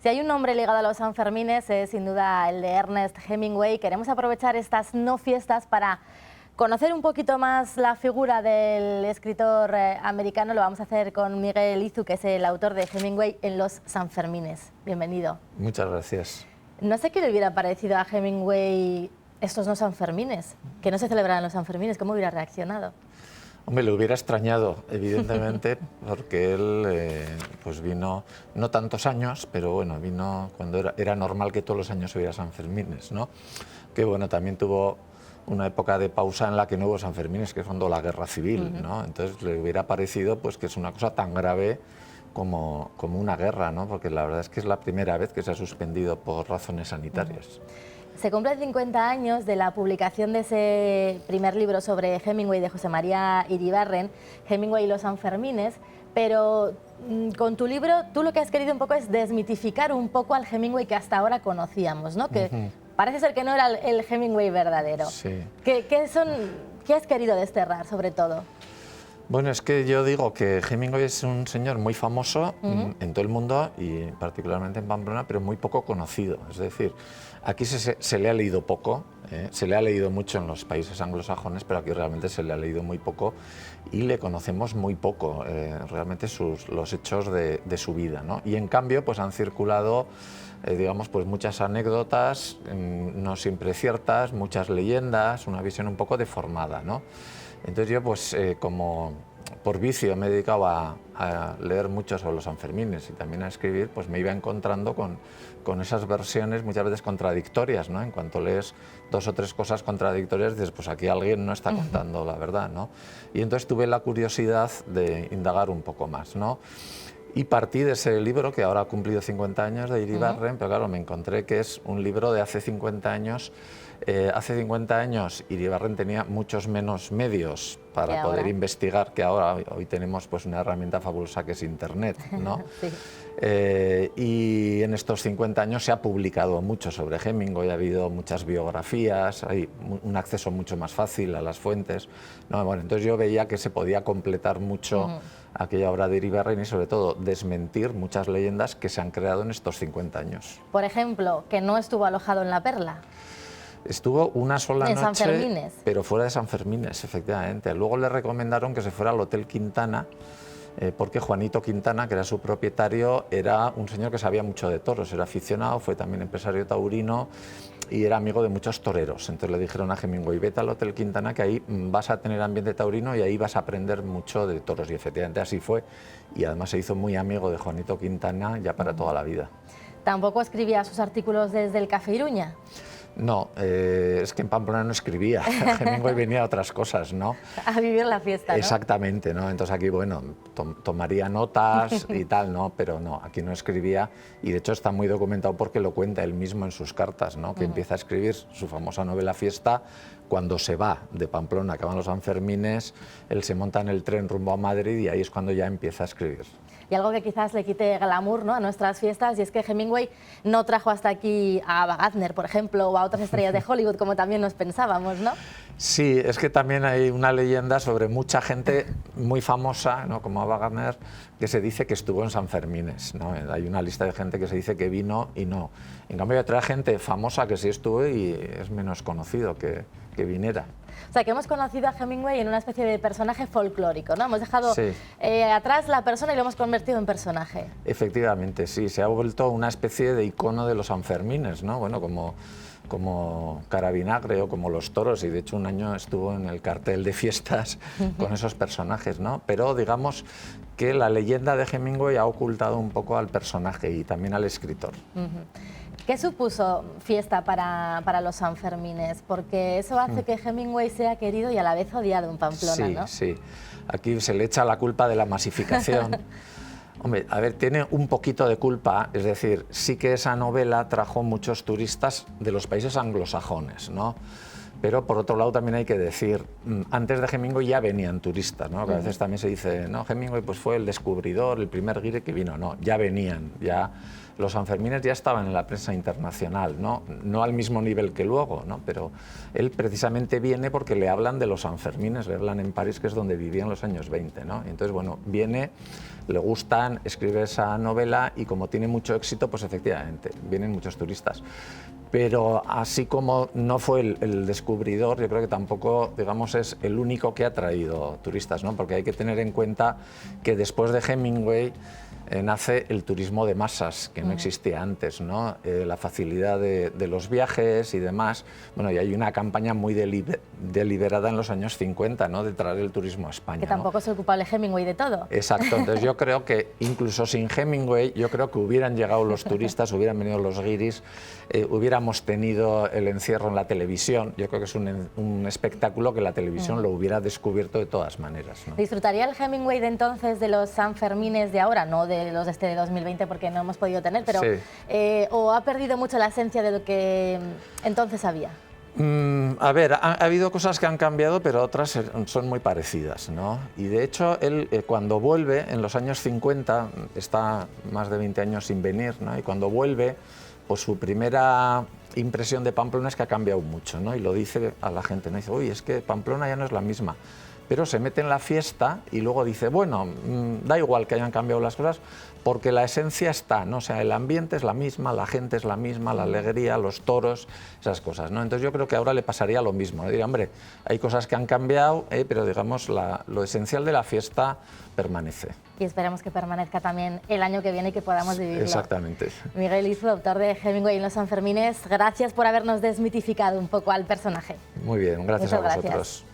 Si hay un nombre ligado a los Sanfermines es sin duda el de Ernest Hemingway. Queremos aprovechar estas no fiestas para conocer un poquito más la figura del escritor americano. Lo vamos a hacer con Miguel Izu, que es el autor de Hemingway en los Sanfermines. Bienvenido. Muchas gracias. No sé qué le hubiera parecido a Hemingway estos no Sanfermines, que no se celebraran los Sanfermines. ¿Cómo hubiera reaccionado? Hombre, le hubiera extrañado, evidentemente, porque él pues vino, no tantos años, pero bueno, vino cuando era normal que todos los años hubiera Sanfermines, ¿no? Que bueno, también tuvo una época de pausa en la que no hubo Sanfermines, que fue cuando la guerra civil, ¿no? Entonces le hubiera parecido pues que es una cosa tan grave como una guerra, ¿no? Porque la verdad es que es la primera vez que se ha suspendido por razones sanitarias. Se cumplen 50 años de la publicación de ese primer libro sobre Hemingway de José María Iribarren, Hemingway y los Sanfermines, pero con tu libro tú lo que has querido un poco es desmitificar un poco al Hemingway que hasta ahora conocíamos, ¿no? Que parece ser que no era el Hemingway verdadero. Sí. ¿Qué has querido desterrar sobre todo? Bueno, es que yo digo que Hemingway es un señor muy famoso en todo el mundo y particularmente en Pamplona, pero muy poco conocido. Es decir, aquí se le ha leído poco, se le ha leído mucho en los países anglosajones, pero aquí realmente se le ha leído muy poco y le conocemos muy poco, realmente los hechos de su vida, ¿no? Y en cambio pues han circulado digamos, pues muchas anécdotas, no siempre ciertas, muchas leyendas, una visión un poco deformada, ¿no? Entonces yo, pues como por vicio me he dedicado a leer mucho sobre los Sanfermines y también a escribir, pues me iba encontrando con esas versiones muchas veces contradictorias, ¿no? En cuanto lees dos o tres cosas contradictorias, dices, pues aquí alguien no está contando la verdad, ¿no? Y entonces tuve la curiosidad de indagar un poco más, ¿no? Y partí de ese libro, que ahora ha cumplido 50 años, de Iribarren, pero claro, me encontré que es un libro de hace 50 años. Hace 50 años Iribarren tenía muchos menos medios para poder investigar que ahora. Hoy tenemos pues una herramienta fabulosa que es Internet, ¿no? Sí. Y en estos 50 años se ha publicado mucho sobre Hemingway, ha habido muchas biografías, hay un acceso mucho más fácil a las fuentes, ¿no? Bueno, entonces yo veía que se podía completar mucho aquella obra de Iribarren y sobre todo desmentir muchas leyendas que se han creado en estos 50 años. Por ejemplo, que no estuvo alojado en la Perla. Estuvo una sola noche, Sanfermines. Pero fuera de Sanfermines, efectivamente. Luego le recomendaron que se fuera al Hotel Quintana, porque Juanito Quintana, que era su propietario, era un señor que sabía mucho de toros, era aficionado, fue también empresario taurino y era amigo de muchos toreros. Entonces le dijeron a Hemingway, vete al Hotel Quintana, que ahí vas a tener ambiente taurino y ahí vas a aprender mucho de toros. Y efectivamente así fue, y además se hizo muy amigo de Juanito Quintana ya para toda la vida. ¿Tampoco escribía sus artículos desde el Café Iruña? No, es que en Pamplona no escribía, Hemingway venía a otras cosas, ¿no? A vivir la fiesta, ¿no? Exactamente, ¿no? Entonces aquí, bueno, tomaría notas y tal, ¿no? Pero no, aquí no escribía y de hecho está muy documentado porque lo cuenta él mismo en sus cartas, ¿no? Que empieza a escribir su famosa novela Fiesta cuando se va de Pamplona, acaban los Sanfermines, él se monta en el tren rumbo a Madrid y ahí es cuando ya empieza a escribir. Y algo que quizás le quite glamour, ¿no?, a nuestras fiestas, y es que Hemingway no trajo hasta aquí a Ava Gardner, por ejemplo, o a otras estrellas de Hollywood, como también nos pensábamos, ¿no? Sí, es que también hay una leyenda sobre mucha gente muy famosa, ¿no?, como Ava Gardner, que se dice que estuvo en Sanfermines, ¿no? Hay una lista de gente que se dice que vino y no. En cambio hay otra gente famosa que sí estuvo y es menos conocido que viniera. O sea, que hemos conocido a Hemingway en una especie de personaje folclórico, ¿no? Hemos dejado atrás la persona y lo hemos convertido en personaje. Efectivamente, sí, se ha vuelto una especie de icono de los Sanfermines, ¿no? Bueno, como Carabinagre o como los toros, y de hecho un año estuvo en el cartel de fiestas con esos personajes, ¿no? Pero digamos que la leyenda de Hemingway ha ocultado un poco al personaje y también al escritor. ¿Qué supuso Fiesta para los Sanfermines? Porque eso hace que Hemingway sea querido y a la vez odiado en Pamplona, ¿no? Sí, aquí se le echa la culpa de la masificación. Hombre, a ver, tiene un poquito de culpa, es decir, sí que esa novela trajo muchos turistas de los países anglosajones, ¿no? Pero por otro lado también hay que decir, antes de Hemingway ya venían turistas, ¿no? Que a veces también se dice, no, Hemingway pues fue el descubridor, el primer guiri que vino, no, ya venían, ya los Sanfermines ya estaban en la prensa internacional, no al mismo nivel que luego, ¿no? Pero él precisamente viene porque le hablan de los Sanfermines, le hablan en París, que es donde vivía en los años 20, ¿no? Y entonces, bueno, viene, le gustan, escribe esa novela y como tiene mucho éxito, pues efectivamente, vienen muchos turistas. Pero así como no fue el descubridor, yo creo que tampoco, digamos, es el único que ha traído turistas, ¿no? Porque hay que tener en cuenta que después de Hemingway nace el turismo de masas, que no existía antes, ¿no? La facilidad de los viajes y demás. Bueno, y hay una campaña muy deliberada en los años 50, ¿no? De traer el turismo a España. Que tampoco es el culpable Hemingway de todo. Exacto, entonces yo creo que incluso sin Hemingway, yo creo que hubieran llegado los turistas, hubieran venido los guiris, hubiéramos tenido el encierro en la televisión. Yo creo que es un espectáculo que la televisión lo hubiera descubierto de todas maneras, ¿no? ¿Disfrutaría el Hemingway de entonces de los Sanfermines de ahora? No de los de este 2020 porque no hemos podido tener, pero sí. ¿O ha perdido mucho la esencia de lo que entonces había? A ver, ha habido cosas que han cambiado, pero otras son muy parecidas, ¿no? Y de hecho, él cuando vuelve, en los años 50, está más de 20 años sin venir, ¿no? Y cuando vuelve, pues su primera impresión de Pamplona es que ha cambiado mucho, ¿no? Y lo dice a la gente, ¿no? Dice, uy, es que Pamplona ya no es la misma. Pero se mete en la fiesta y luego dice, bueno, da igual que hayan cambiado las cosas, porque la esencia está, ¿no? O sea, el ambiente es la misma, la gente es la misma, la alegría, los toros, esas cosas, ¿no? Entonces yo creo que ahora le pasaría lo mismo, ¿no? Diría, hombre, hay cosas que han cambiado, pero digamos, lo esencial de la fiesta permanece. Y esperamos que permanezca también el año que viene y que podamos vivirlo. Exactamente. Miguel Izu, autor de Hemingway en los Sanfermines, gracias por habernos desmitificado un poco al personaje. Muy bien, gracias a vosotros.